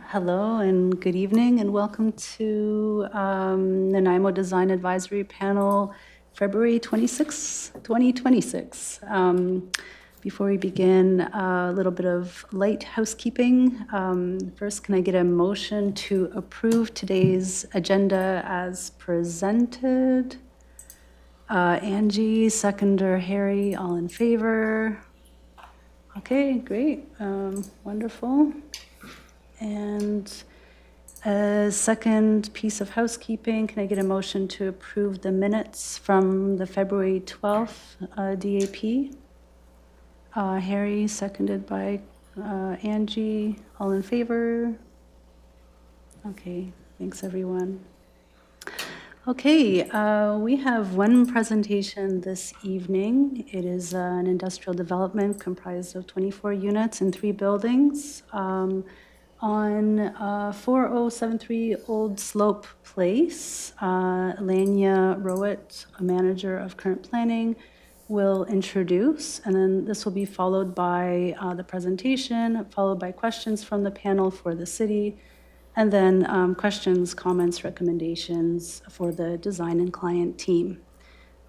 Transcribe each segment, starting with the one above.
Hello and good evening, and welcome to Nanaimo Design Advisory Panel, February 26, 2026. Before we begin, a little bit of light housekeeping. First, can I get a motion to approve today's agenda as presented? Angie, seconder Harry, all in favor? Okay, great, wonderful. And a second piece of housekeeping, can I get a motion to approve the minutes from the February 12th DAP? Harry, seconded by Angie, all in favor? Okay, thanks everyone. Okay, we have one presentation this evening. It is an industrial development comprised of 24 units in 3 buildings on 4073 Old Slope Place. Lania Rowett, a manager of current planning, will introduce, and then this will be followed by the presentation, followed by questions from the panel for the city, and then questions, comments, recommendations for the design and client team.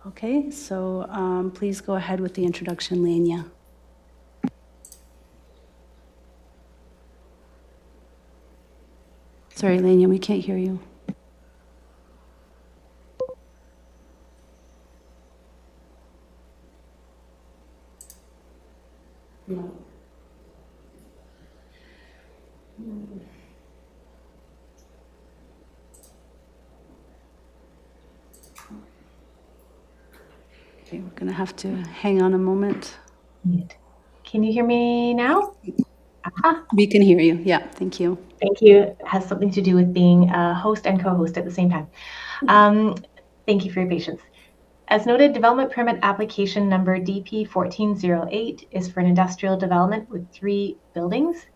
Okay, so please go ahead with the introduction, Lania. Sorry, Lania, we can't hear you. No. Okay, we're going to have to hang on a moment. Can you hear me now? Aha. We can hear you. Yeah, thank you. Thank you. It has something to do with being a host and co-host at the same time. Thank you for your patience. As noted, development permit application number DP 1408 is for an industrial development with 3 buildings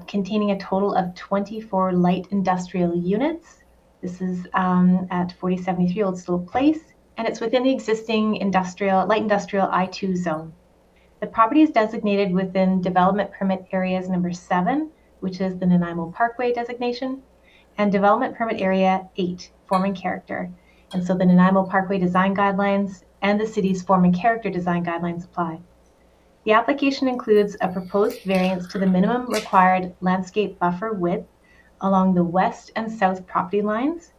containing a total of 24 light industrial units. This is at 4073 Old Slope Place, and it's within the existing light industrial I2 zone. The property is designated within development permit areas number 7, which is the Nanaimo Parkway designation, and development permit area 8, form and character. And so the Nanaimo Parkway design guidelines and the city's form and character design guidelines apply. The application includes a proposed variance to the minimum required landscape buffer width along the west and south property lines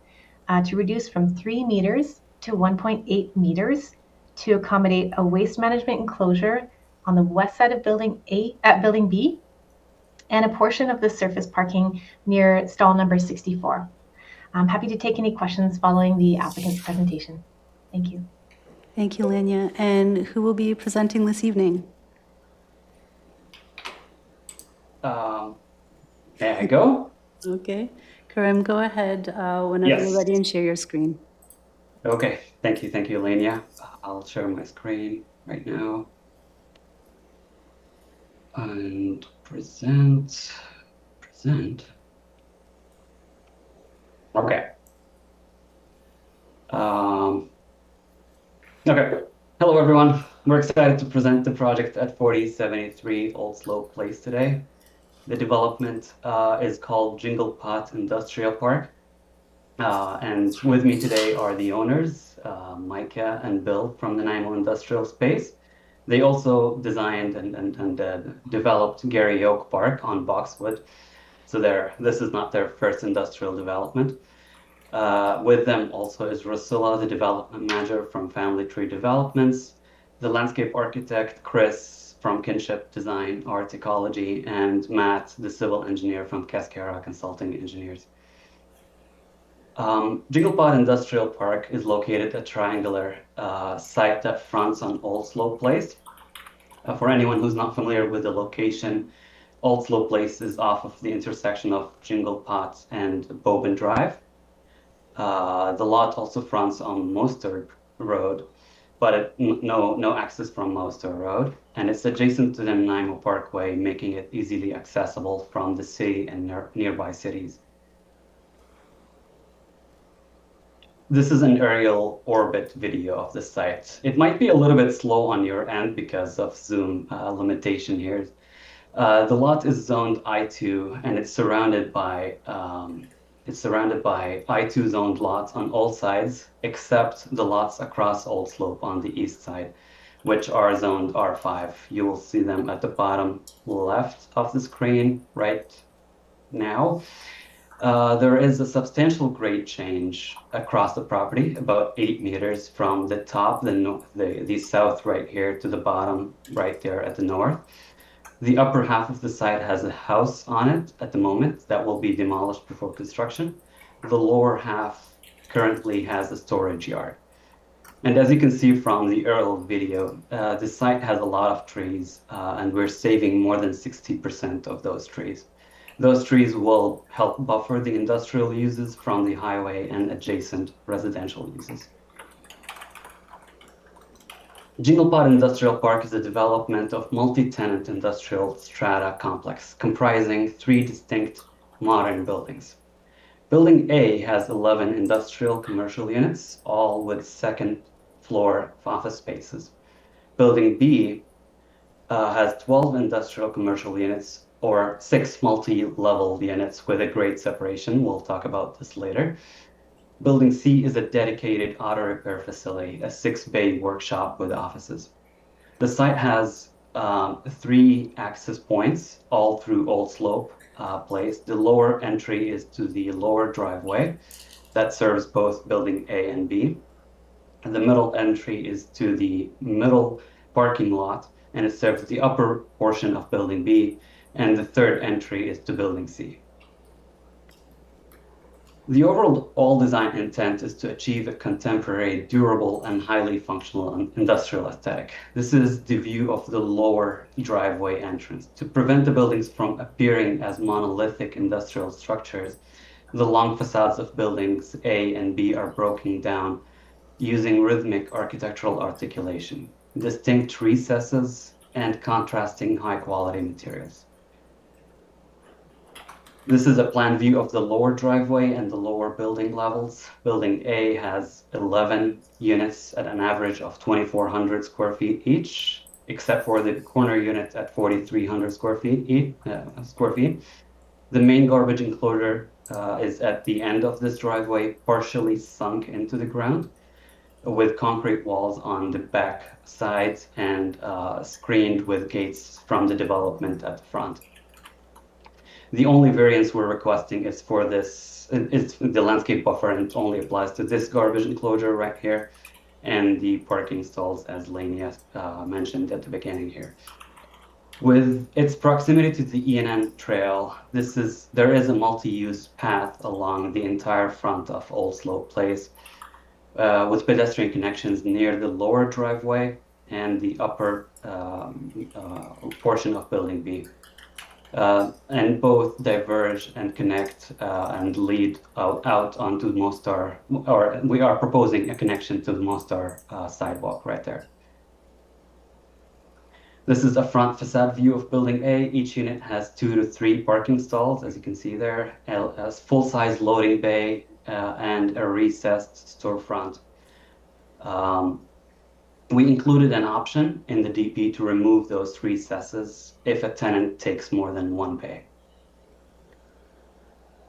to reduce from 3 meters to 1.8 meters to accommodate a waste management enclosure on the west side of Building B, and a portion of the surface parking near stall number 64. I'm happy to take any questions following the applicant's presentation. Thank you. Thank you, Lania. And who will be presenting this evening? There I go. Okay. Karim, go ahead whenever you're ready and share your screen. Okay, thank you, Lania. I'll share my screen right now. And present. Okay. Okay. Hello, everyone. We're excited to present the project at 4073 Old Slope Place today. The development is called Jingle Pot Industrial Park. And with me today are the owners, Micah and Bill from the Nanaimo Industrial Space. They also designed and developed Gary Oak Park on Boxwood. So this is not their first industrial development. With them also is Rusula, the development manager from Family Tree Developments, the landscape architect, Chris from Kinship Design, Art Ecology, and Matt, the civil engineer from Cascara Consulting Engineers. Jingle Pot Industrial Park is located at a triangular site that fronts on Old Slope Place. For anyone who's not familiar with the location, Old Slope Place is off of the intersection of Jingle Pot and Bowman Drive. The lot also fronts on Moster Road, but no access from Moster Road, and it's adjacent to the Nanaimo Parkway, making it easily accessible from the city and nearby cities. This is an aerial orbit video of the site. It might be a little bit slow on your end because of zoom limitation here. The lot is zoned I2 and it's surrounded by I2 zoned lots on all sides except the lots across Old Slope on the east side, which are zoned R5. You will see them at the bottom left of the screen right now. There is a substantial grade change across the property, about 8 meters from the top, the south right here, to the bottom right there at the north. The upper half of the site has a house on it at the moment that will be demolished before construction. The lower half currently has a storage yard. And as you can see from the aerial video, the site has a lot of trees, and we're saving more than 60% of those trees. Those trees will help buffer the industrial uses from the highway and adjacent residential uses. Jingle Pod Industrial Park is a development of multi-tenant industrial strata complex comprising 3 distinct modern buildings. Building A has 11 industrial commercial units, all with second floor office spaces. Building B has 12 industrial commercial units, or 6 multi-level units with a grade separation. We'll talk about this later. Building C is a dedicated auto repair facility, a 6-bay workshop with offices. The site has 3 access points all through Old Slope Place. The lower entry is to the lower driveway that serves both Building A and B. And the middle entry is to the middle parking lot, and it serves the upper portion of Building B. And the third entry is to Building C. The overall design intent is to achieve a contemporary, durable, and highly functional industrial aesthetic. This is the view of the lower driveway entrance. To prevent the buildings from appearing as monolithic industrial structures, the long facades of buildings A and B are broken down using rhythmic architectural articulation, distinct recesses, and contrasting high-quality materials. This is a plan view of the lower driveway and the lower building levels. Building A has 11 units at an average of 2,400 square feet each, except for the corner unit at 4,300 square feet. The main garbage enclosure is at the end of this driveway, partially sunk into the ground, with concrete walls on the back sides and screened with gates from the development at the front. The only variance we're requesting is for this, it's the landscape buffer, and it only applies to this garbage enclosure right here and the parking stalls, as Lania mentioned at the beginning here. With its proximity to the E&N trail, there is a multi-use path along the entire front of Old Slope Place, with pedestrian connections near the lower driveway and the upper portion of Building B. And both diverge and connect and lead out onto the Mostar, or we are proposing a connection to the Mostar sidewalk right there. This is a front facade view of Building A. Each unit has 2 to 3 parking stalls, as you can see there, a full-size loading bay, and a recessed storefront. We included an option in the DP to remove those recesses if a tenant takes more than 1 bay.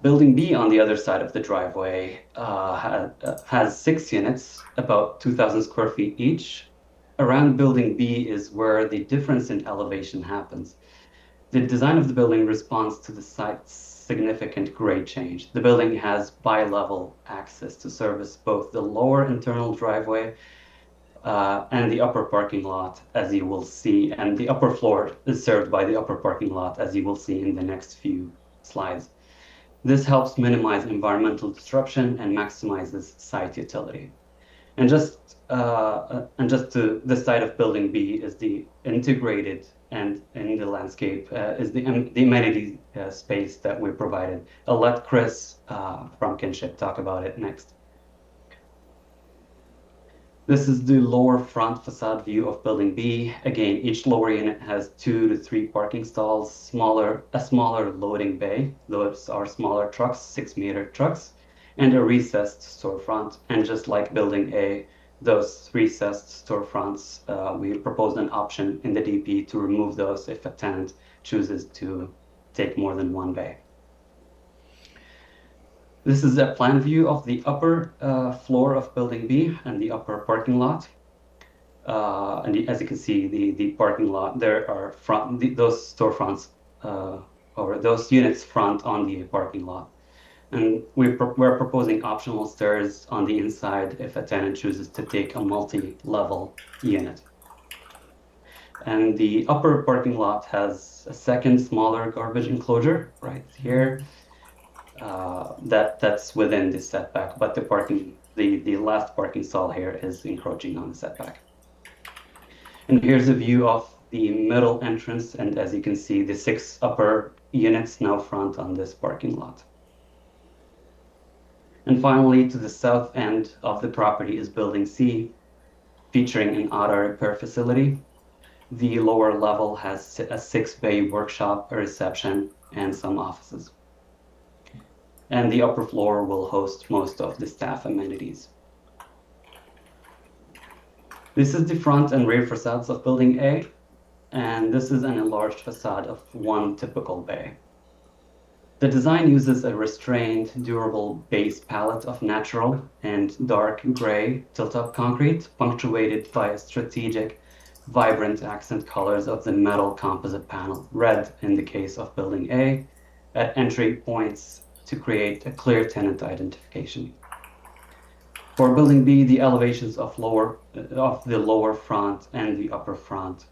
Building B on the other side of the driveway has 6 units, about 2,000 square feet each. Around Building B is where the difference in elevation happens. The design of the building responds to the site's significant grade change. The building has bi-level access to service both the lower internal driveway and the upper parking lot, as you will see, and the upper floor is served by the upper parking lot, as you will see in the next few slides. This helps minimize environmental disruption and maximizes site utility. And just to the side of Building B is the integrated, and in the landscape is the amenity space that we provided. I'll let Chris from Kinship talk about it next. This is the lower front facade view of Building B. Again, each lower unit has 2 to 3 parking stalls, a smaller loading bay. Those are smaller trucks, 6-meter trucks, and a recessed storefront. And just like building A, those recessed storefronts, we proposed an option in the DP to remove those if a tenant chooses to take more than one bay. This is a plan view of the upper floor of building B and the upper parking lot. And as you can see, the parking lot, there are those storefronts or those units front on the parking lot. And we're proposing optional stairs on the inside if a tenant chooses to take a multi-level unit. And the upper parking lot has a second smaller garbage enclosure right here. That's within the setback, but the last parking stall here is encroaching on the setback. And here's a view of the middle entrance, and as you can see, the 6 upper units now front on this parking lot. And finally, to the south end of the property is building C, featuring an auto repair facility. The lower level has a 6-bay workshop, a reception, and some offices. And the upper floor will host most of the staff amenities. This is the front and rear facades of building A, and this is an enlarged facade of one typical bay. The design uses a restrained, durable base palette of natural and dark gray tilt-up concrete, punctuated by strategic, vibrant accent colors of the metal composite panel, red in the case of building A, at entry points to create a clear tenant identification. For building B, the elevations of the lower front and the upper front,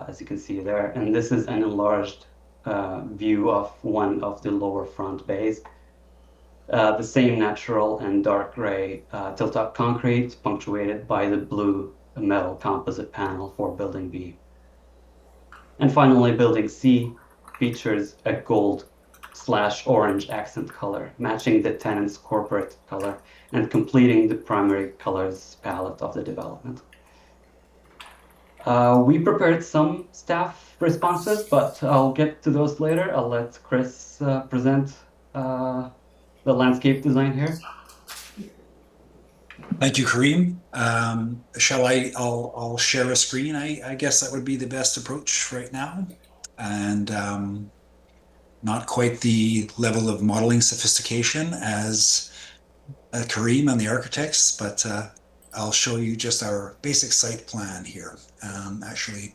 as you can see there, and this is an enlarged view of one of the lower front bays. The same natural and dark gray tilt-up concrete, punctuated by the blue metal composite panel for building B. And finally, building C features a gold/orange accent color, matching the tenant's corporate color and completing the primary colors palette of the development. We prepared some staff responses, but I'll get to those later. I'll let Chris present the landscape design here. Thank you, Kareem. I'll share a screen. I guess that would be the best approach right now. And not quite the level of modeling sophistication as Kareem and the architects, but I'll show you just our basic site plan here. Actually,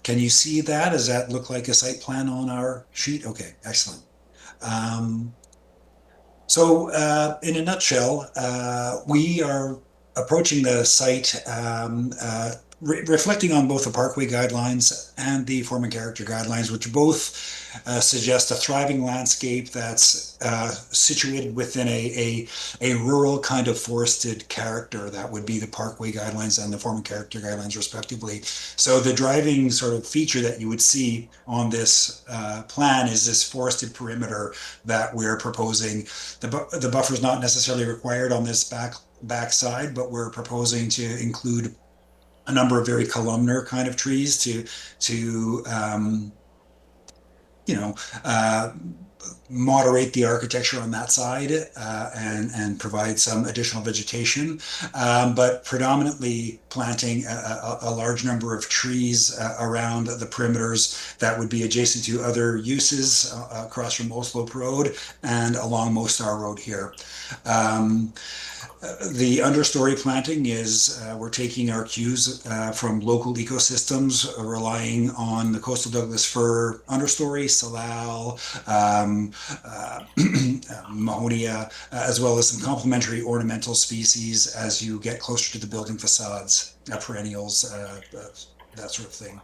can you see that? Does that look like a site plan on our sheet? Okay, excellent. So in a nutshell, we are approaching the site reflecting on both the Parkway Guidelines and the Form and Character Guidelines, which both suggest a thriving landscape that's situated within a rural kind of forested character. That would be the Parkway Guidelines and the Form and Character Guidelines, respectively. So the driving sort of feature that you would see on this plan is this forested perimeter that we're proposing. The buffer is not necessarily required on this back side, but we're proposing to include a number of very columnar kind of trees to moderate the architecture on that side and provide some additional vegetation, but predominantly planting a large number of trees around the perimeters that would be adjacent to other uses across from Oslope Road and along Mostar Road here. The understory planting is we're taking our cues from local ecosystems, relying on the coastal Douglas fir understory, salal, mahonia, as well as some complementary ornamental species as you get closer to the building facades, perennials, that sort of thing.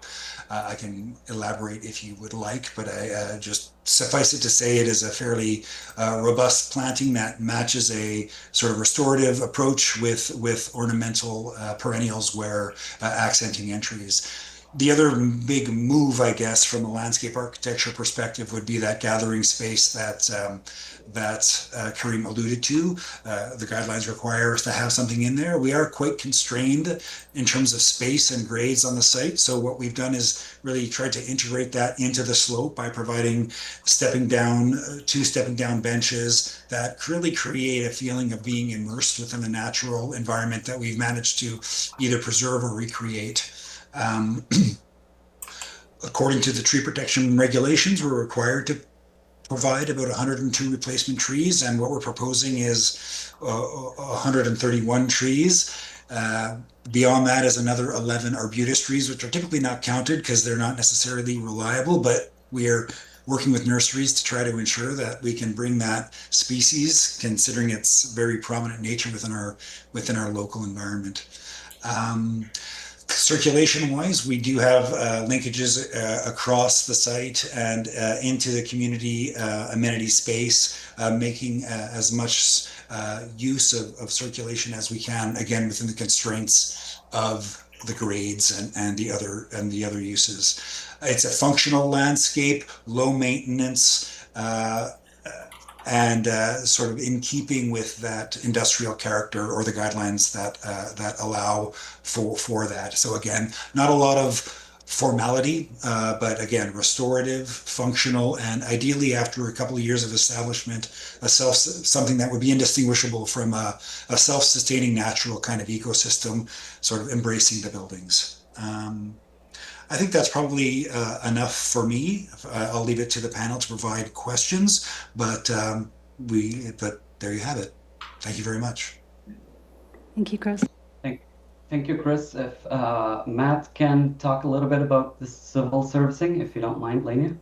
I can elaborate if you would like, but I just suffice it to say it is a fairly robust planting that matches a sort of restorative approach with ornamental perennials where accenting entries. The other big move, I guess, from a landscape architecture perspective would be that gathering space that Karim alluded to. The guidelines require us to have something in there. We are quite constrained in terms of space and grades on the site. So what we've done is really tried to integrate that into the slope by providing two stepping down benches that really create a feeling of being immersed within the natural environment that we've managed to either preserve or recreate. According to the tree protection regulations, we're required to provide about 102 replacement trees, and what we're proposing is 131 trees. Beyond that is another 11 arbutus trees, which are typically not counted because they're not necessarily reliable, but we are working with nurseries to try to ensure that we can bring that species, considering its very prominent nature within our local environment. Circulation-wise, we do have linkages across the site and into the community amenity space, making as much use of circulation as we can, again within the constraints of the grades and the other uses. It's a functional landscape, low maintenance, and sort of in keeping with that industrial character or the guidelines that allow for that. So again, not a lot of formality, but again, restorative, functional, and ideally after a couple of years of establishment, something that would be indistinguishable from a self-sustaining natural kind of ecosystem, sort of embracing the buildings. I think that's probably enough for me. I'll leave it to the panel to provide questions, but there you have it. Thank you very much. Thank you, Chris. Thank you, Chris. If Matt can talk a little bit about the civil servicing, if you don't mind, Lania.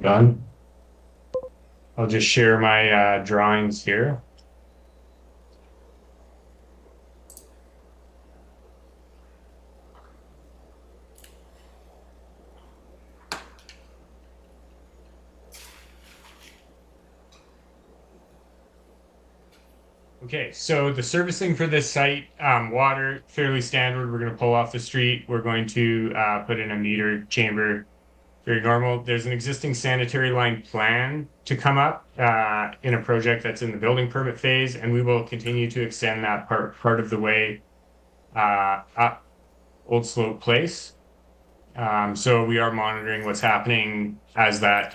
Done. I'll just share my drawings here. Okay, so the servicing for this site, water, fairly standard. We're going to pull off the street. We're going to put in a meter chamber, very normal. There's an existing sanitary line plan to come up in a project that's in the building permit phase, and we will continue to extend that part of the way up Old Slope Place. So we are monitoring what's happening as that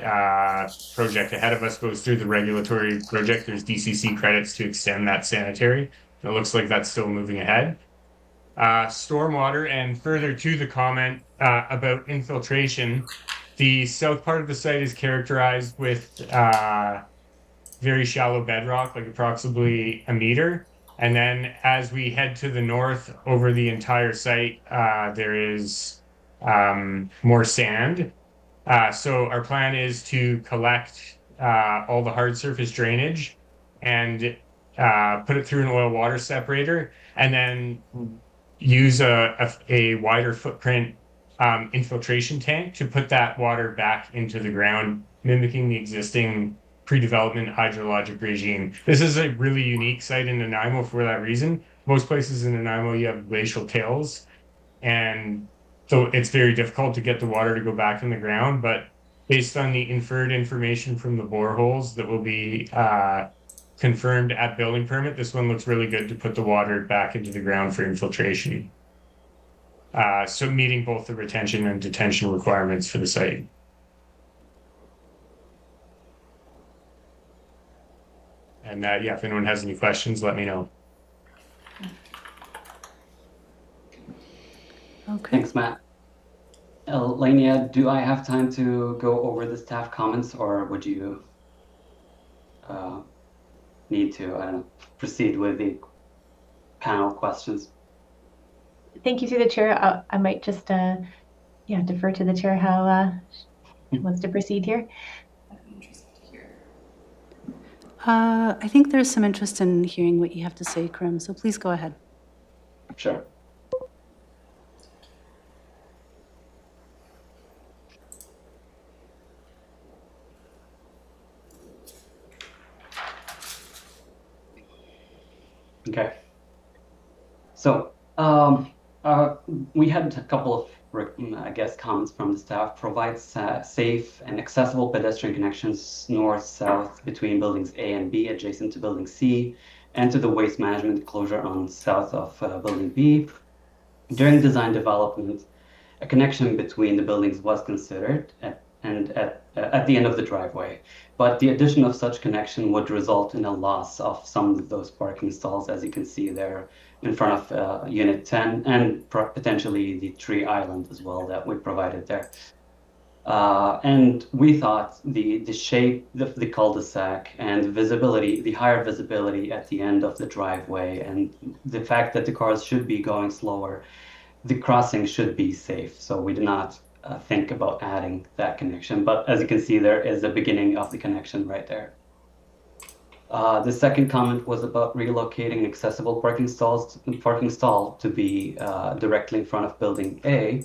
project ahead of us goes through the regulatory project. There's DCC credits to extend that sanitary. It looks like that's still moving ahead. Stormwater, and further to the comment about infiltration, the south part of the site is characterized with very shallow bedrock, like approximately a meter. And then as we head to the north over the entire site, there is more sand. So our plan is to collect all the hard surface drainage and put it through an oil water separator, and then use a wider footprint infiltration tank to put that water back into the ground, mimicking the existing pre-development hydrologic regime. This is a really unique site in Nanaimo for that reason. Most places in Nanaimo you have glacial tails, and so it's very difficult to get the water to go back in the ground. But based on the inferred information from the boreholes that will be confirmed at building permit, this one looks really good to put the water back into the ground for infiltration. So meeting both the retention and detention requirements for the site. And yeah, if anyone has any questions, let me know. Okay. Thanks, Matt. Lania, do I have time to go over the staff comments, or would you need to, I don't know, proceed with the panel questions? Thank you through the chair. I might just defer to the chair how she wants to proceed here. I think there's some interest in hearing what you have to say, Karim, so please go ahead. Sure. Okay. So Um, we had a couple of, I guess, comments from the staff. Provides safe and accessible pedestrian connections north-south between buildings A and B, adjacent to building C, and to the waste management enclosure on south of building B. During design development, a connection between the buildings was considered at the end of the driveway, but the addition of such connection would result in a loss of some of those parking stalls, as you can see there in front of Unit 10, and potentially the tree island as well that we provided there. And we thought the shape of the cul-de-sac and visibility, the higher visibility at the end of the driveway, and the fact that the cars should be going slower, the crossing should be safe. So we did not think about adding that connection. But as you can see, there is a beginning of the connection right there. The second comment was about relocating accessible parking stall to be directly in front of building A.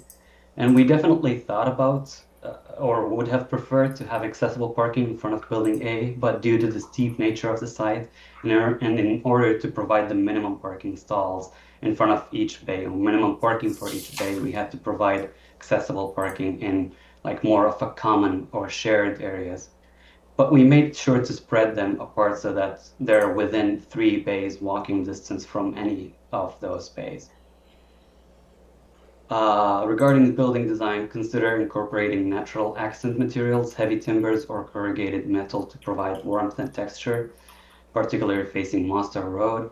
And we definitely thought about or would have preferred to have accessible parking in front of building A, but due to the steep nature of the site and in order to provide the minimum parking stalls in front of each bay, or minimum parking for each bay, we had to provide accessible parking in like more of a common or shared areas. But we made sure to spread them apart so that they're within 3 bays walking distance from any of those bays. Regarding the building design, consider incorporating natural accent materials, heavy timbers, or corrugated metal to provide warmth and texture, particularly facing Mostar Road.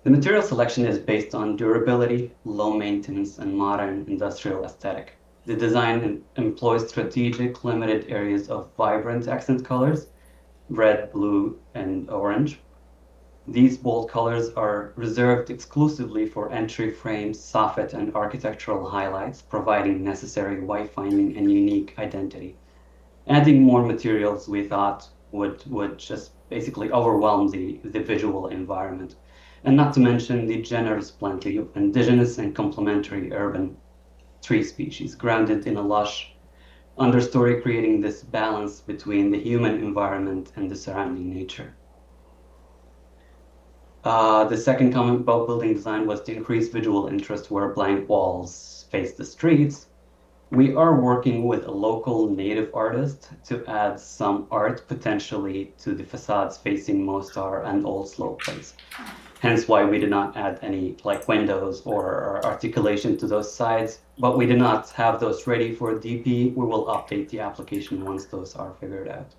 The material selection is based on durability, low maintenance, and modern industrial aesthetic. The design employs strategic, limited areas of vibrant accent colors, red, blue, and orange. These bold colors are reserved exclusively for entry frames, soffit, and architectural highlights, providing necessary wayfinding and unique identity. Adding more materials, we thought, would just basically overwhelm the visual environment. And not to mention the generous plenty of indigenous and complementary urban tree species grounded in a lush understory, creating this balance between the human environment and the surrounding nature. The second comment about building design was to increase visual interest where blank walls face the streets. We are working with a local native artist to add some art potentially to the facades facing Mostar and Old Slope Place. Hence why we did not add any like windows or articulation to those sides, but we did not have those ready for DP. We will update the application once those are figured out.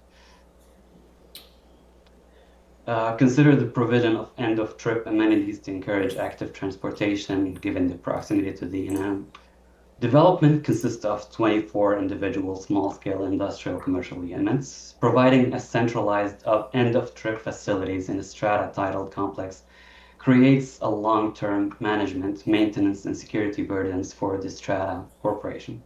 Consider the provision of end-of-trip amenities to encourage active transportation given the proximity to the E&M. Development consists of 24 individual small-scale industrial commercial units, providing a centralized end-of-trip facilities in a strata-titled complex creates a long-term management, maintenance, and security burdens for the strata corporation.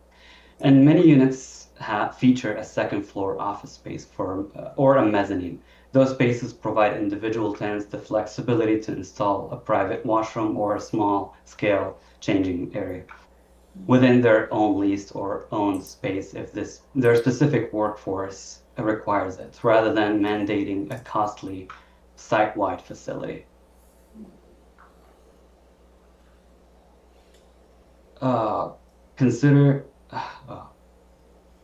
And many units feature a second-floor office space or a mezzanine. Those spaces provide individual tenants the flexibility to install a private washroom or a small-scale changing area within their own leased or owned space if their specific workforce requires it, rather than mandating a costly site-wide facility. Consider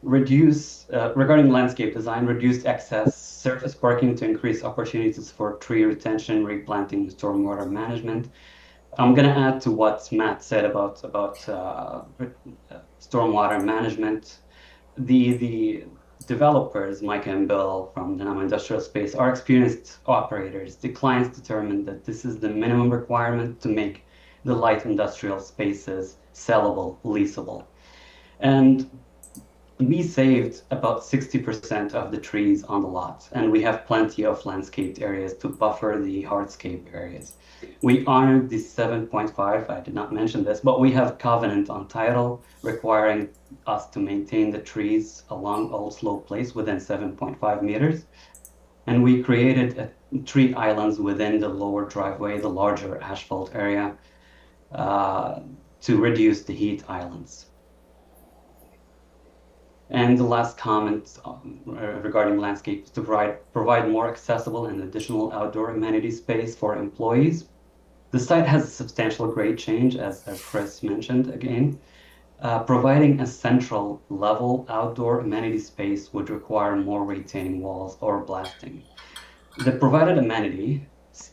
regarding landscape design, reduced excess surface parking to increase opportunities for tree retention, replanting, and stormwater management. I'm going to add to what Matt said about stormwater management. The developers, Micah and Bill from Denham Industrial Space, are experienced operators. The clients determined that this is the minimum requirement to make the light industrial spaces sellable, leasable. And we saved about 60% of the trees on the lot, and we have plenty of landscaped areas to buffer the hardscape areas. We honored the 7.5, I did not mention this, but we have covenant on title requiring us to maintain the trees along Old Slope Place within 7.5 meters. And we created tree islands within the lower driveway, the larger asphalt area, to reduce the heat islands. And the last comment regarding landscape is to provide more accessible and additional outdoor amenity space for employees. The site has a substantial grade change, as Chris mentioned again. Providing a central level outdoor amenity space would require more retaining walls or blasting. The provided amenity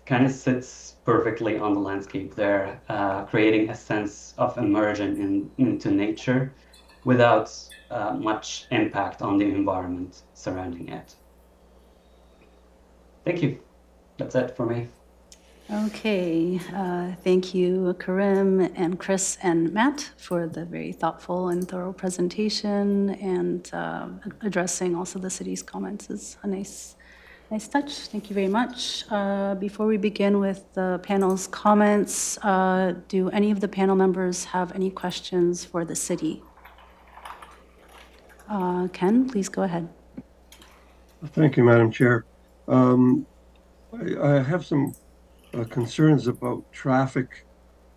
kind of sits perfectly on the landscape there, creating a sense of immersion into nature without much impact on the environment surrounding it. Thank you. That's it for me. Okay, thank you, Karim and Chris and Matt, for the very thoughtful and thorough presentation, and addressing also the city's comments is a nice touch. Thank you very much. Before we begin with the panel's comments, do any of the panel members have any questions for the city? Ken, please go ahead. Thank you, Madam Chair. I have some concerns about traffic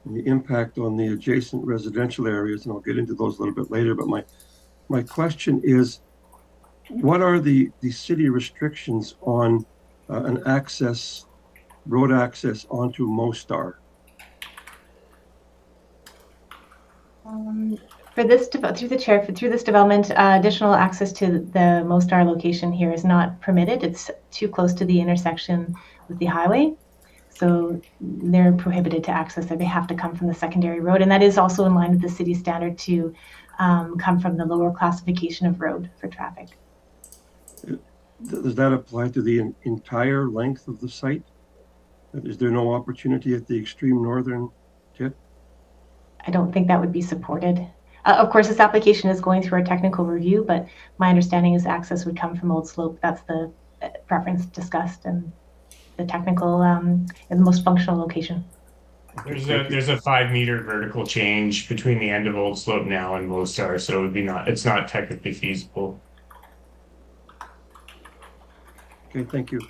and the impact on the adjacent residential areas, and I'll get into those a little bit later. But my question is, what are the city restrictions on road access onto Mostar? Through this development, additional access to the Mostar location here is not permitted. It's too close to the intersection with the highway. So they're prohibited to access there. They have to come from the secondary road. And that is also in line with the city standard to come from the lower classification of road for traffic. Does that apply to the entire length of the site? Is there no opportunity at the extreme northern tip? I don't think that would be supported. Of course, this application is going through a technical review, but my understanding is access would come from Old Slope. That's the preference discussed and the technical and the most functional location. There's a 5-meter vertical change between the end of Old Slope now and Mostar, so it would be it's not technically feasible. Okay, thank you.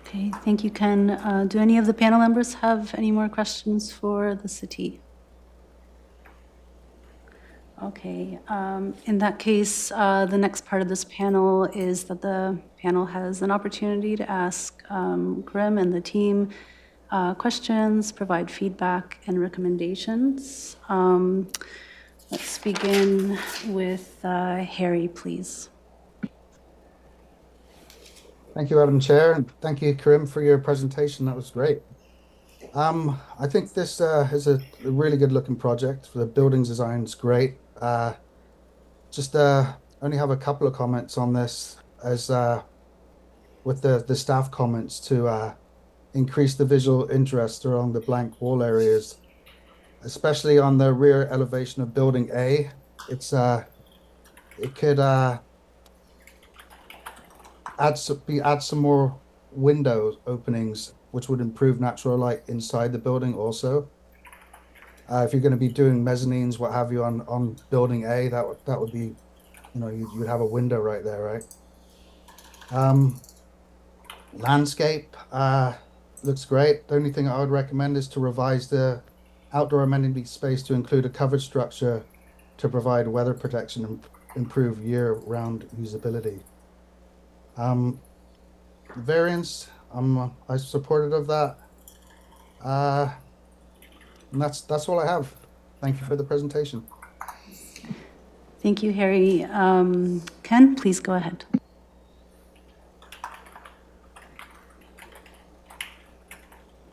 Okay, thank you, Ken. Do any of the panel members have any more questions for the city? Okay, in that case, the next part of this panel is that the panel has an opportunity to ask Karim and the team questions, provide feedback and recommendations. Let's begin with Harry, please. Thank you, Madam Chair, and thank you, Karim, for your presentation. That was great. I think this is a really good looking project. The building design is great. Just only have a couple of comments on this, as with the staff comments to increase the visual interest along the blank wall areas, especially on the rear elevation of Building A. It could add some more window openings, which would improve natural light inside the building also. If you're going to be doing mezzanines, what have you, on Building A, that would be, you would have a window right there, right? Landscape looks great. The only thing I would recommend is to revise the outdoor amenity space to include a covered structure to provide weather protection and improve year-round usability. Variance, I'm supportive of that. And that's all I have. Thank you for the presentation. Thank you, Harry. Ken, please go ahead.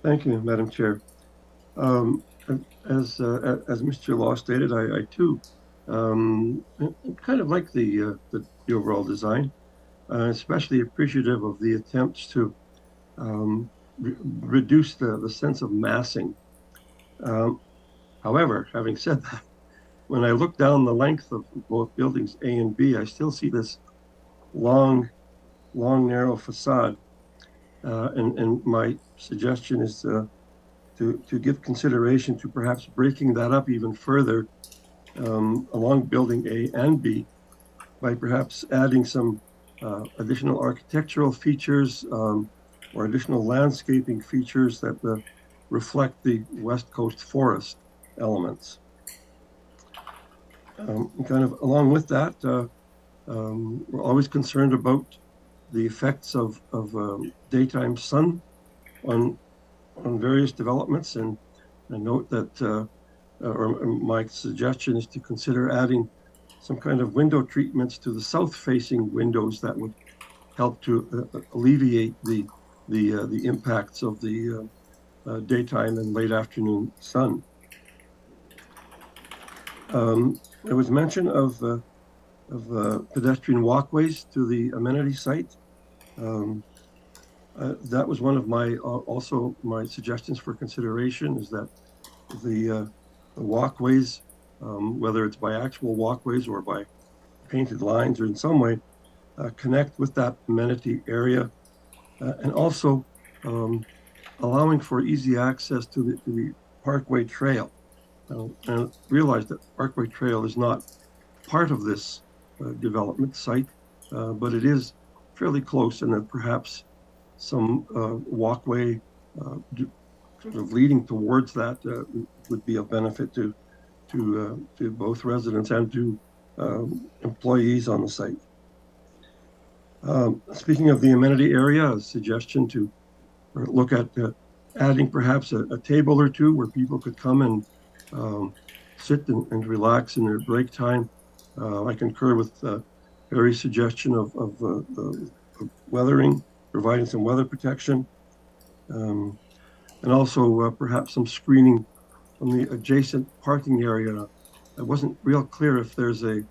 Thank you, Madam Chair. As Mr. Law stated, I too kind of like the overall design, especially appreciative of the attempts to reduce the sense of massing. However, having said that, when I look down the length of both buildings A and B, I still see this long, narrow facade. And my suggestion is to give consideration to perhaps breaking that up even further along Building A and B by perhaps adding some additional architectural features or additional landscaping features that reflect the West Coast forest elements. Kind of along with that, we're always concerned about the effects of daytime sun on on various developments, and I note that or my suggestion is to consider adding some kind of window treatments to the south-facing windows that would help to alleviate the impacts of the daytime and late afternoon sun. There was mention of pedestrian walkways to the amenity site. That was one of my also my suggestions for consideration, is that the walkways, whether it's by actual walkways or by painted lines or in some way, connect with that amenity area, and also allowing for easy access to the Parkway Trail. And realize that Parkway Trail is not part of this development site, but it is fairly close, and that perhaps some walkway sort of leading towards that would be of benefit to both residents and to employees on the site. Speaking of the amenity area, a suggestion to look at adding perhaps a table or two where people could come and sit and relax in their break time. I concur with Barry's suggestion of weathering, providing some weather protection, and also perhaps some screening from the adjacent parking area. I wasn't real clear if there's a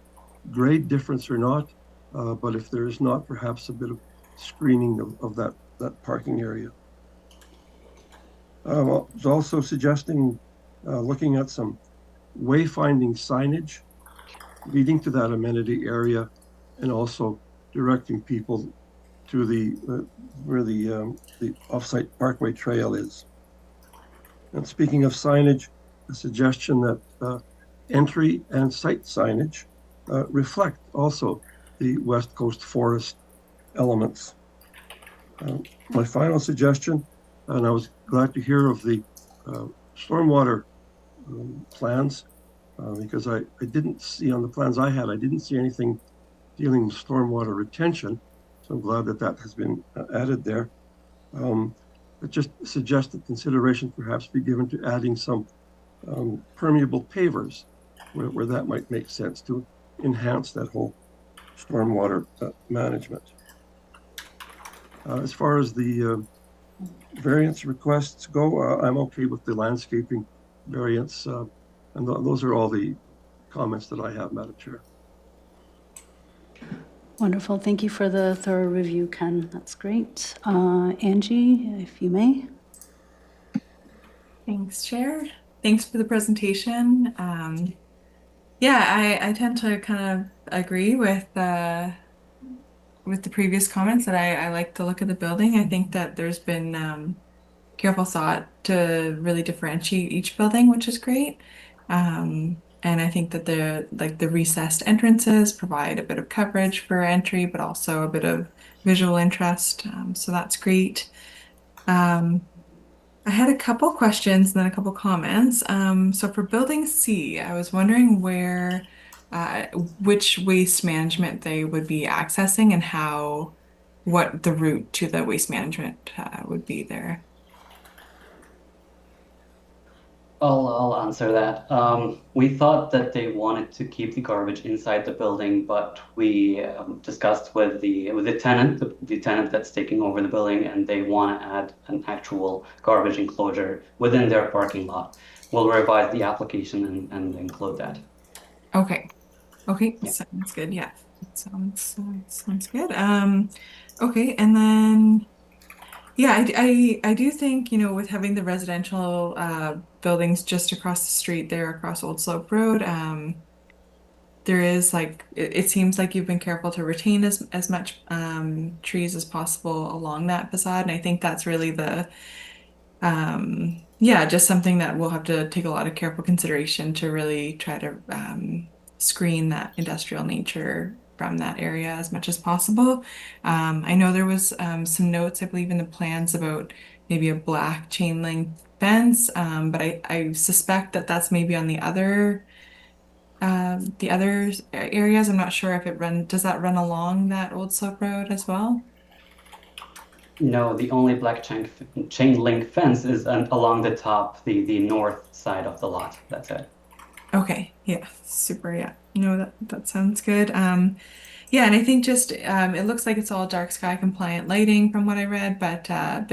grade difference or not, but if there is not, perhaps a bit of screening of that parking area. I was also suggesting looking at some wayfinding signage leading to that amenity area, and also directing people to where the offsite Parkway Trail is. And speaking of signage, a suggestion that entry and site signage reflect also the West Coast Forest elements. My final suggestion, and I was glad to hear of the stormwater plans, because I didn't see on the plans I had, I didn't see anything dealing with stormwater retention. So I'm glad that that has been added there. But just suggest that consideration perhaps be given to adding some permeable pavers where that might make sense to enhance that whole stormwater management. As far as the variance requests go, I'm okay with the landscaping variance, and those are all the comments that I have, Madam Chair. Wonderful. Thank you for the thorough review, Ken. That's great. Angie, if you may. Thanks, Chair. Thanks for the presentation. Yeah, I tend to kind of agree with the previous comments that I like the look of the building. I think that there's been careful thought to really differentiate each building, which is great. And I think that the recessed entrances provide a bit of coverage for entry, but also a bit of visual interest. So that's great. I had a couple questions and then a couple comments. So for building C, I was wondering which waste management they would be accessing and what the route to the waste management would be there. I'll answer that. We thought that they wanted to keep the garbage inside the building, but we discussed with the tenant, the tenant that's taking over the building, and they want to add an actual garbage enclosure within their parking lot. We'll revise the application and include that. Okay. Okay. Yeah. Sounds good. Yeah. Sounds good. Okay. And then, yeah, I do think, with having the residential buildings just across the street there, across Old Slope Road, there is it seems like you've been careful to retain as much trees as possible along that facade. And I think that's really just something that we'll have to take a lot of careful consideration to really try to screen that industrial nature from that area as much as possible. I know there was some notes, I believe, in the plans about maybe a black chain link fence, but I suspect that that's maybe on the other areas. I'm not sure if does that run along that Old Slope Road as well? No, the only black chain link fence is along the top, the north side of the lot. That's it. Okay, yeah, super, yeah. No, that sounds good. Yeah, and I think just it looks like it's all dark sky compliant lighting from what I read, but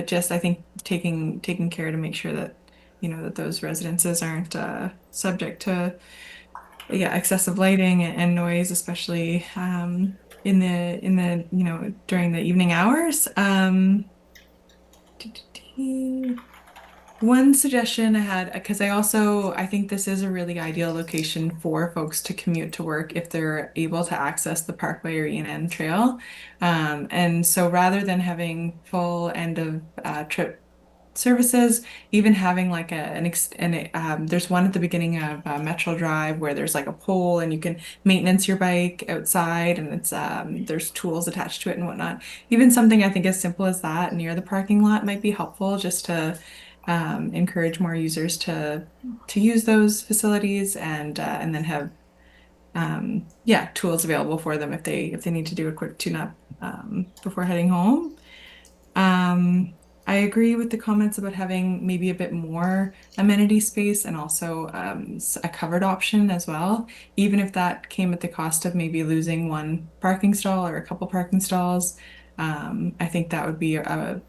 just I think taking care to make sure that that those residences aren't subject to excessive lighting and noise, especially in the during the evening hours. One suggestion I had, because I think this is a really ideal location for folks to commute to work if they're able to access the Parkway or E&N Trail. And so rather than having full end of trip services, even having like there's one at the beginning of Metro Drive where there's like a pole and you can maintenance your bike outside, and it's there's tools attached to it and whatnot. Even something I think as simple as that near the parking lot might be helpful, just to encourage more users to use those facilities, and then have tools available for them if they need to do a quick tune-up before heading home. I agree with the comments about having maybe a bit more amenity space, and also a covered option as well, even if that came at the cost of maybe losing one parking stall or a couple parking stalls. I think that would be a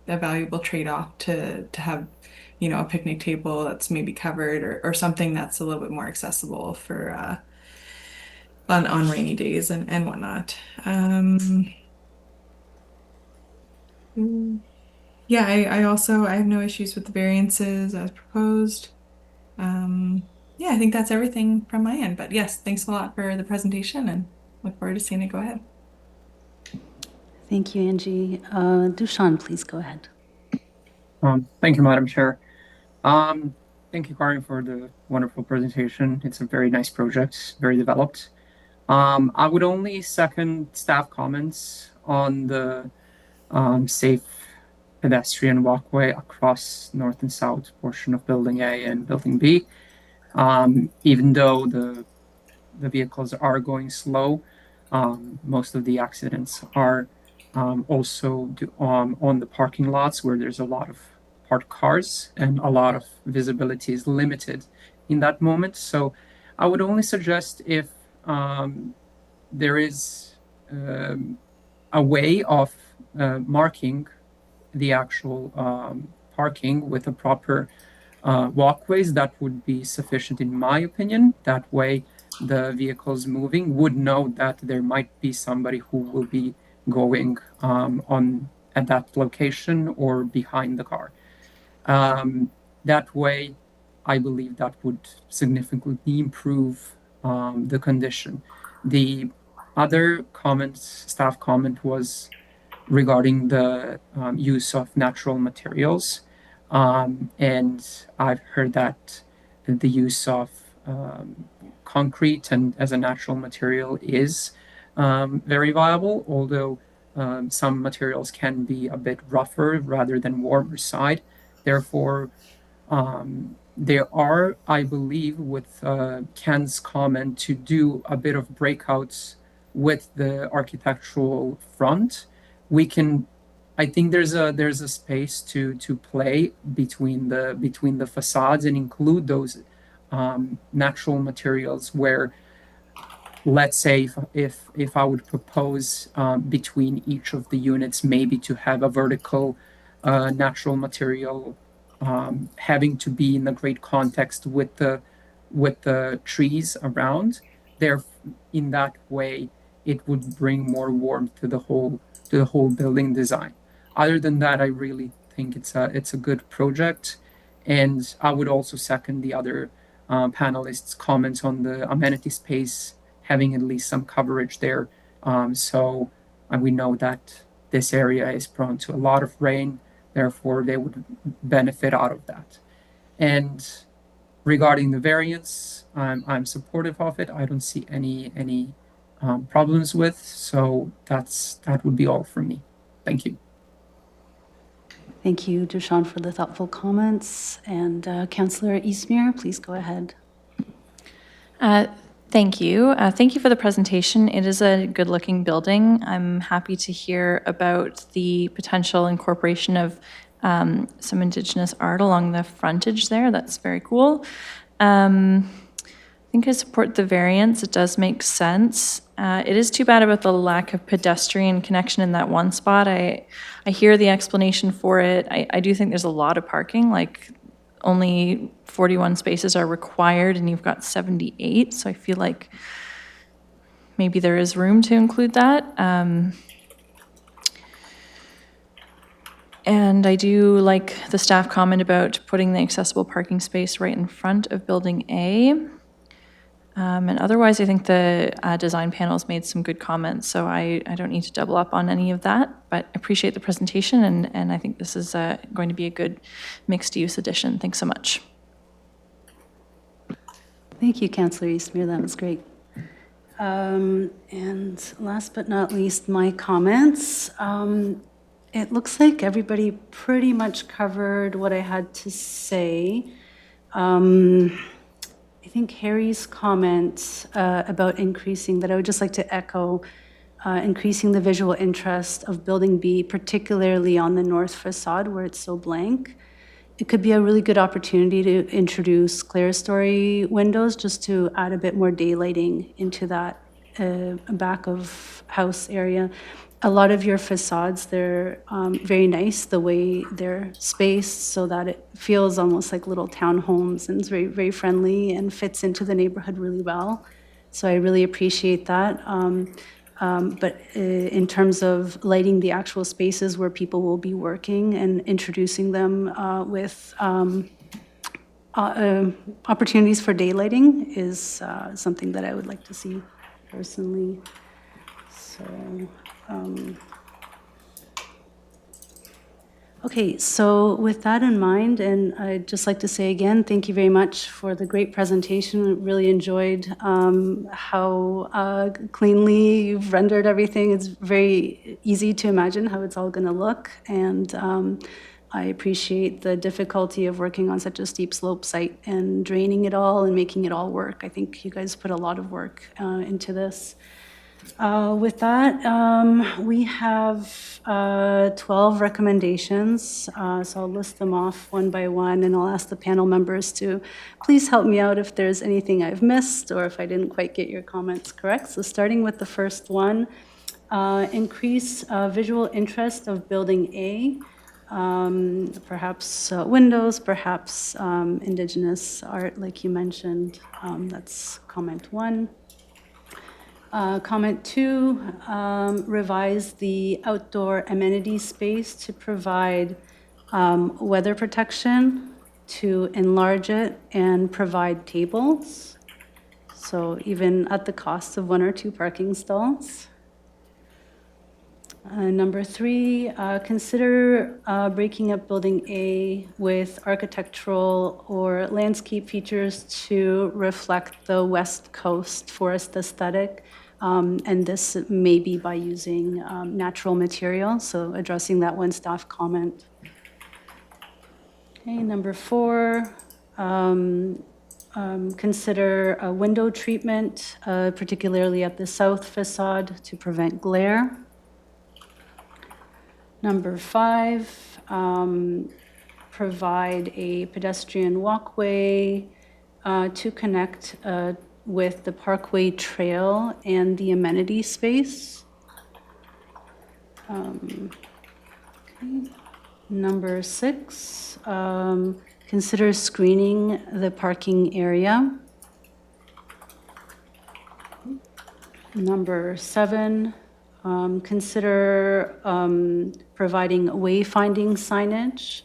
valuable trade-off to have a picnic table that's maybe covered, or something that's a little bit more accessible for on rainy days and whatnot. Yeah, I have no issues with the variances as proposed. Yeah, I think that's everything from my end, but yes, thanks a lot for the presentation, and look forward to seeing it go ahead. Thank you, Angie. Dushan, please go ahead. Thank you, Madam Chair. Thank you, Karin, for the wonderful presentation. It's a very nice project, very developed. I would only second staff comments on the safe pedestrian walkway across north and south portion of Building A and Building B. Even though the vehicles are going slow, most of the accidents are also on the parking lots where there's a lot of parked cars and a lot of visibility is limited in that moment. So I would only suggest if there is a way of marking the actual parking with a proper walkways, that would be sufficient in my opinion. That way the vehicles moving would know that there might be somebody who will be going on at that location or behind the car. That way, I believe that would significantly improve the condition. The other staff comment was regarding the use of natural materials. And I've heard that the use of concrete and as a natural material is very viable, although some materials can be a bit rougher rather than warmer side. Therefore, there are, I believe, with Ken's comment, to do a bit of breakouts with the architectural front. I think there's a space to play between the facades and include those natural materials where, let's say if I would propose between each of the units maybe to have a vertical natural material having to be in a great context with the trees around there. In that way, it would bring more warmth to the whole building design. Other than that, I really think it's a good project, and I would also second the other panelists' comments on the amenity space having at least some coverage there. So we know that this area is prone to a lot of rain, therefore they would benefit out of that. And regarding the variance, I'm supportive of it. I don't see any problems with, so that would be all from me. Thank you. Thank you, Dushan, for the thoughtful comments. And Councillor Eastmere, please go ahead. Thank you. Thank you for the presentation. It is a good-looking building. I'm happy to hear about the potential incorporation of some Indigenous art along the frontage there. That's very cool. I think I support the variance. It does make sense. It is too bad about the lack of pedestrian connection in that one spot. I hear the explanation for it. I do think there's a lot of parking, like only 41 spaces are required and you've got 78. So I feel like maybe there is room to include that. And I do like the staff comment about putting the accessible parking space right in front of building A. And otherwise, I think the design panels made some good comments, so I don't need to double up on any of that, but appreciate the presentation, and I think this is going to be a good mixed-use addition. Thanks so much. Thank you, Councillor Eastmere. That was great. And last but not least, my comments. It looks like everybody pretty much covered what I had to say. I think Harry's comment about increasing, that I would just like to echo, increasing the visual interest of Building B, particularly on the north facade where it's so blank. It could be a really good opportunity to introduce clerestory windows just to add a bit more daylighting into that back of house area. A lot of your facades, they're very nice the way they're spaced so that it feels almost like little townhomes, and it's very, very friendly and fits into the neighborhood really well. So I really appreciate that. But in terms of lighting the actual spaces where people will be working and introducing them with opportunities for daylighting is something that I would like to see personally. So. Okay, so with that in mind, and I'd just like to say again, thank you very much for the great presentation. Really enjoyed how cleanly you've rendered everything. It's very easy to imagine how it's all going to look, and I appreciate the difficulty of working on such a steep slope site and draining it all and making it all work. I think you guys put a lot of work into this. With that, we have 12 recommendations, so I'll list them off one by one, and I'll ask the panel members to please help me out if there's anything I've missed or if I didn't quite get your comments correct. So starting with the first one, increase visual interest of Building A, perhaps windows, perhaps Indigenous art like you mentioned. That's comment one. Comment two, revise the outdoor amenity space to provide weather protection, to enlarge it and provide tables. So even at the cost of 1 or 2 parking stalls. Number three, consider breaking up Building A with architectural or landscape features to reflect the West Coast forest aesthetic. And this may be by using natural materials, so addressing that one staff comment. Okay, number four, consider a window treatment, particularly at the south facade to prevent glare. Number five, provide a pedestrian walkway to connect with the Parkway Trail and the amenity space. Okay. Number six, consider screening the parking area. Number seven, consider providing wayfinding signage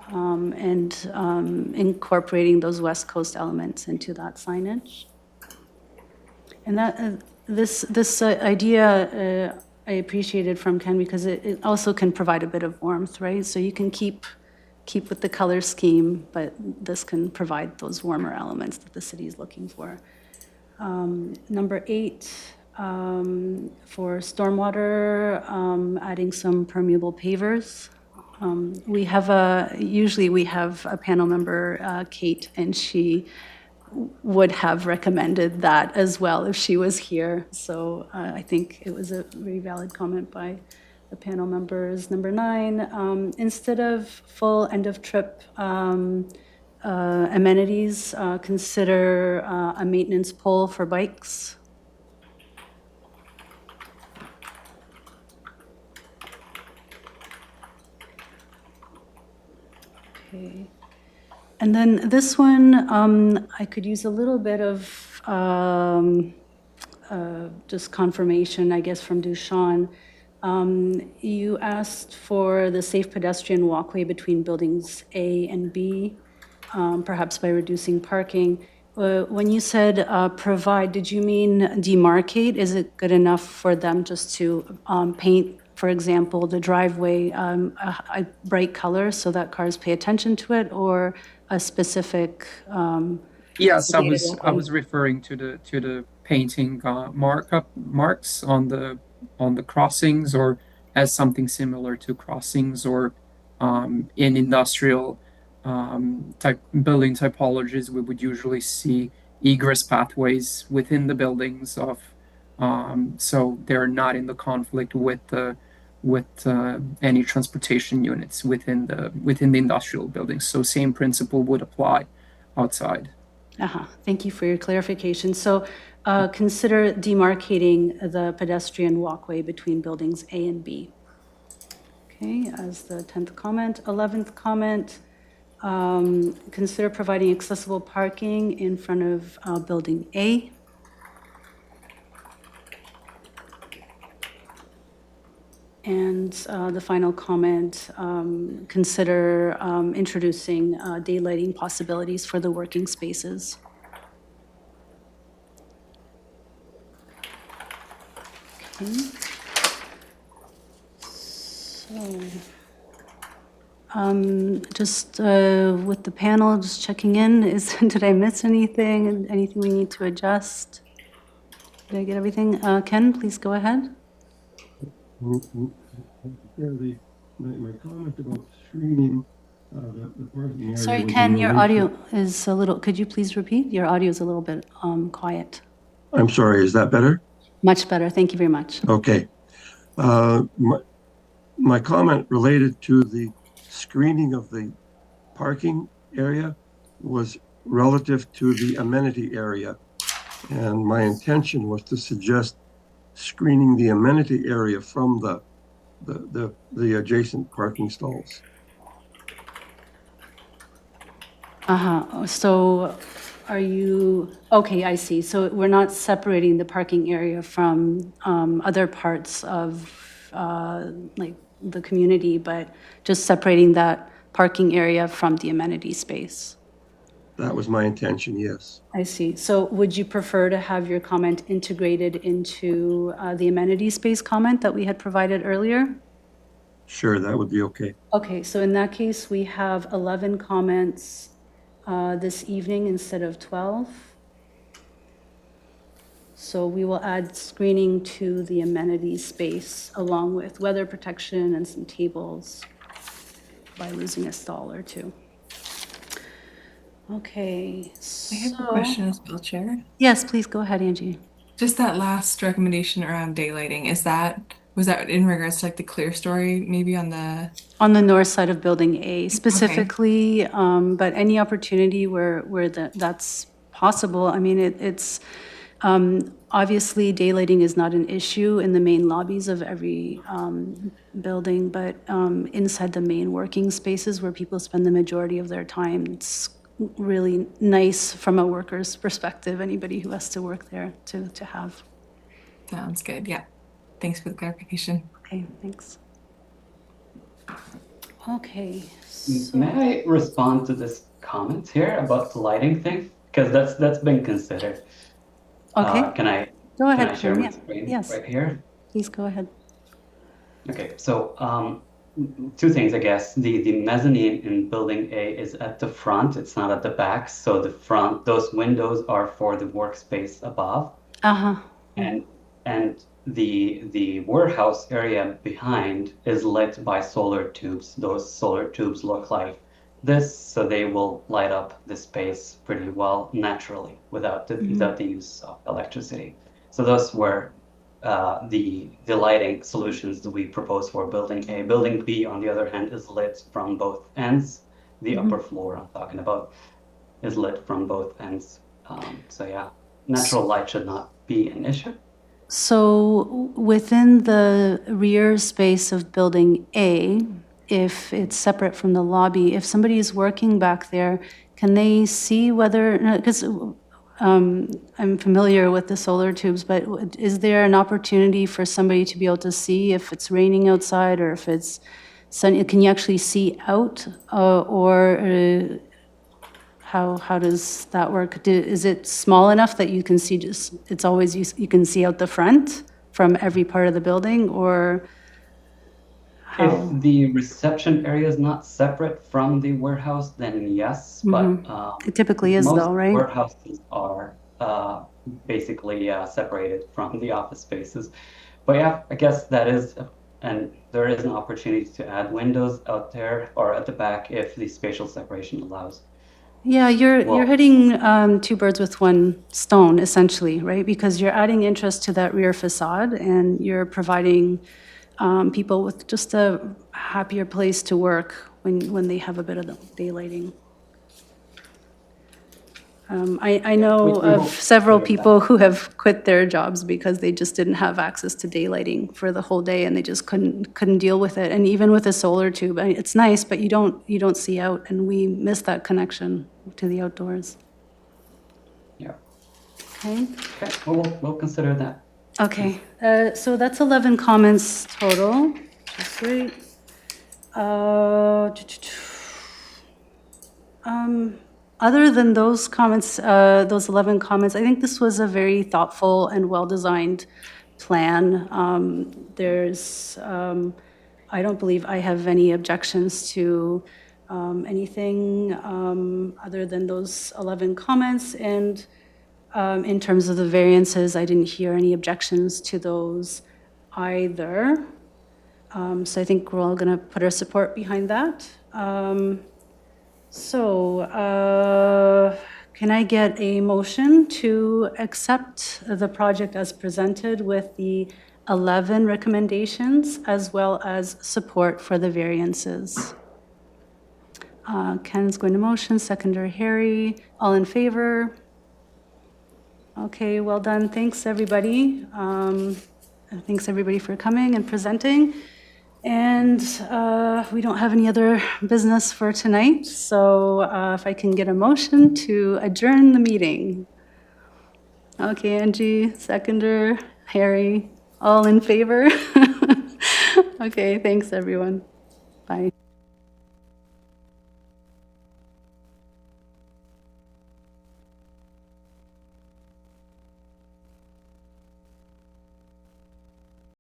and incorporating those West Coast elements into that signage. And that this idea I appreciated from Ken because it also can provide a bit of warmth, right? So you can keep with the color scheme, but this can provide those warmer elements that the city is looking for. Number eight, for stormwater, adding some permeable pavers. Usually we have a panel member, Kate, and she would have recommended that as well if she was here. So I think it was a very valid comment by the panel members. Number 9, instead of full end of trip amenities, consider a maintenance pole for bikes. Okay. And then this one, I could use a little bit of just confirmation, I guess, from Dushan. You asked for the safe pedestrian walkway between buildings A and B, perhaps by reducing parking. When you said provide, did you mean demarcate? Is it good enough for them just to paint, for example, the driveway a bright color so that cars pay attention to it, or a specific? Yes, I designated was referring to the painting marks on the crossings, or as something similar to crossings, or in industrial type building typologies, we would usually see egress pathways within the buildings of so they're not in the conflict with any transportation units within the industrial buildings. So same principle would apply outside. Thank you for your clarification. So consider demarcating the pedestrian walkway between buildings A and B. Okay, as the 10th comment. 11th comment, consider providing accessible parking in front of building A. And the final comment, consider introducing daylighting possibilities for the working spaces. Okay. So, just with the panel, just checking in, did I miss anything? Anything we need to adjust? Did I get everything? Ken, please go ahead. My comment about screening the parking area. Sorry, Ken, your audio is a little, could you please repeat? Your audio is a little bit quiet. I'm sorry, is that better? Much better. Thank you very much. Okay. My comment related to the screening of the parking area was relative to the amenity area. And my intention was to suggest screening the amenity area from the adjacent parking stalls. So are you, okay, I see. So we're not separating the parking area from other parts of like the community, but just separating that parking area from the amenity space. That was my intention, yes. I see. So would you prefer to have your comment integrated into the amenity space comment that we had provided earlier? Sure, that would be okay. Okay, so in that case, we have 11 comments this evening instead of 12. So we will add screening to the amenity space along with weather protection and some tables by losing a stall or two. Okay, I have a question as well, Chair. Yes, please go ahead, Angie. Just that last recommendation around daylighting, was that in regards to like the clear story maybe on the north side of building A specifically, okay. But any opportunity where that's possible. I mean, it's obviously daylighting is not an issue in the main lobbies of every building, but inside the main working spaces where people spend the majority of their time, it's really nice from a worker's perspective, anybody who has to work there to have. Sounds good. Yeah. Thanks for the clarification. Okay, thanks. Okay. So... May I respond to this comment here about the lighting thing? Because that's been considered. Okay. Can I go ahead? Can I share my screen right here? Please go ahead. Okay, so two things, I guess. The mezzanine in building A is at the front, it's not at the back. So the front, those windows are for the workspace above. And the warehouse area behind is lit by solar tubes. Those solar tubes look like this, so they will light up the space pretty well naturally without the use of electricity. So those were the lighting solutions that we propose for building A. Building B, on the other hand, is lit from both ends. The upper floor I'm talking about is lit from both ends. So yeah, natural light should not be an issue. So within the rear space of building A, if it's separate from the lobby, if somebody is working back there, can they see whether, because I'm familiar with the solar tubes, but is there an opportunity for somebody to be able to see if it's raining outside or if it's sunny? Can you actually see out, or how does that work? Is it small enough that you can see it's always, you can see out the front from every part of the building, or how? If the reception area is not separate from the warehouse, then yes, but It typically is though, right? Most warehouses are basically separated from the office spaces. But yeah, I guess that is, and there is an opportunity to add windows out there or at the back if the spatial separation allows. Yeah, you're hitting two birds with one stone, essentially, right? Because you're adding interest to that rear facade, and you're providing people with just a happier place to work when they have a bit of daylighting. I know of several people who have quit their jobs because they just didn't have access to daylighting for the whole day, and they just couldn't deal with it. And even with a solar tube, I mean, it's nice, but you don't see out, and we miss that connection to the outdoors. Yeah. Okay. Okay. Well, we'll consider that. Okay. So that's 11 comments total. That's great. Other than those comments, those 11 comments, I think this was a very thoughtful and well-designed plan. I don't believe I have any objections to anything other than those 11 comments. And in terms of the variances, I didn't hear any objections to those either. So I think we're all going to put our support behind that. Can I get a motion to accept the project as presented with the 11 recommendations as well as support for the variances? Ken's going to motion, seconder Harry. All in favor? Okay, well done. Thanks, everybody. Thanks, everybody, for coming and presenting. And we don't have any other business for tonight, so if I can get a motion to adjourn the meeting. Okay, Angie, seconder, Harry, all in favor? Okay, thanks, everyone. Bye.